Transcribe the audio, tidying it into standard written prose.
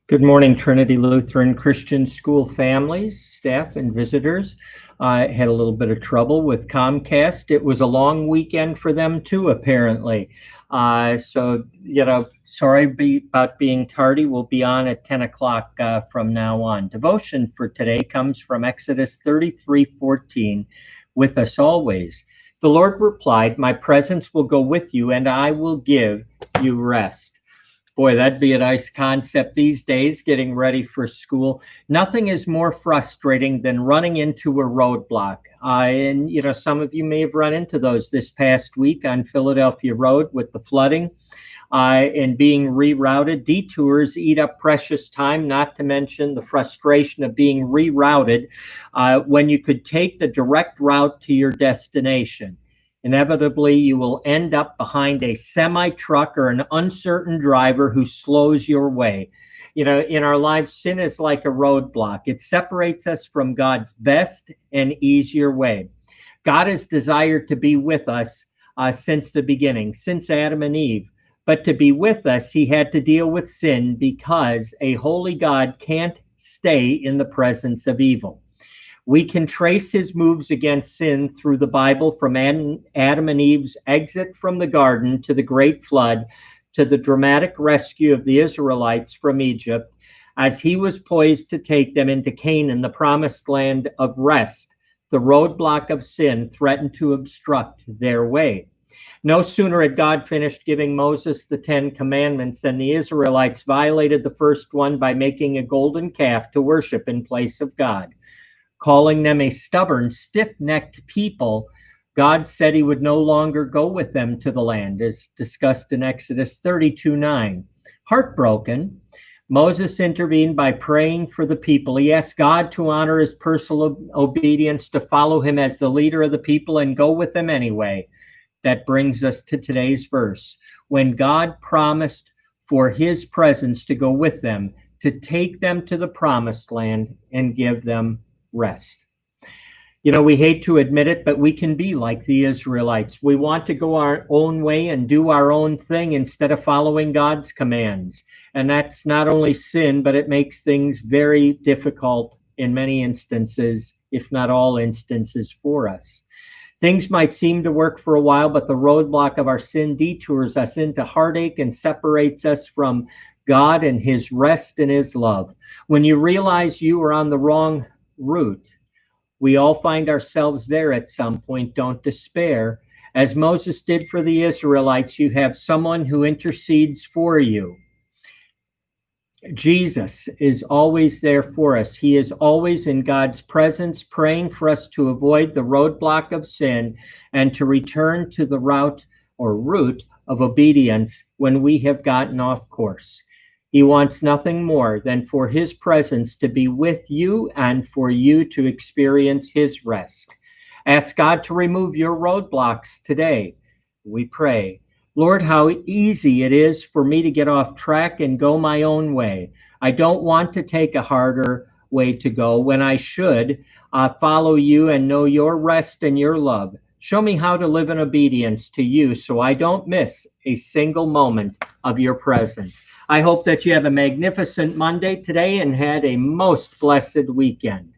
Good morning, Trinity Lutheran Christian School families, staff, and visitors. I had a little bit of trouble with Comcast. It was a long weekend for them too, apparently. Sorry about being tardy. We'll be on at 10 o'clock from now on. Devotion for today comes from Exodus 33:14. With us always. The Lord replied, "My presence will go with you, and I will give you rest." Boy, that'd be a nice concept these days, getting ready for school. Nothing is more frustrating than running into a roadblock. Some of you may have run into those this past week on Philadelphia Road with the flooding and being rerouted. Detours eat up precious time, not to mention the frustration of being rerouted when you could take the direct route to your destination. Inevitably, you will end up behind a semi-truck or an uncertain driver who slows your way. In our lives, sin is like a roadblock. It separates us from God's best and easier way. God has desired to be with us since the beginning, since Adam and Eve. But to be with us, he had to deal with sin because a holy God can't stay in the presence of evil. We can trace his moves against sin through the Bible, from Adam and Eve's exit from the garden to the great flood, to the dramatic rescue of the Israelites from Egypt, as he was poised to take them into Canaan, the promised land of rest. The roadblock of sin threatened to obstruct their way. No sooner had God finished giving Moses the 10 Commandments than the Israelites violated the first one by making a golden calf to worship in place of God. Calling them a stubborn, stiff-necked people, God said he would no longer go with them to the land, as discussed in Exodus 32:9. Heartbroken, Moses intervened by praying for the people. He asked God to honor his personal obedience, to follow him as the leader of the people and go with them anyway. That brings us to today's verse. When God promised for his presence to go with them, to take them to the promised land and give them rest. We hate to admit it, but we can be like the Israelites. We want to go our own way and do our own thing instead of following God's commands. And that's not only sin, but it makes things very difficult in many instances, if not all instances, for us. Things might seem to work for a while, but the roadblock of our sin detours us into heartache and separates us from God and his rest and his love. When you realize you are on the wrong route, we all find ourselves there at some point. Don't despair. As Moses did for the Israelites, you have someone who intercedes for you. Jesus is always there for us. He is always in God's presence, praying for us to avoid the roadblock of sin and to return to the route of obedience when we have gotten off course. He wants nothing more than for his presence to be with you and for you to experience his rest. Ask God to remove your roadblocks today. We pray. Lord, how easy it is for me to get off track and go my own way. I don't want to take a harder way to go when I should follow you and know your rest and your love. Show me how to live in obedience to you so I don't miss a single moment of your presence. I hope that you have a magnificent Monday today and had a most blessed weekend.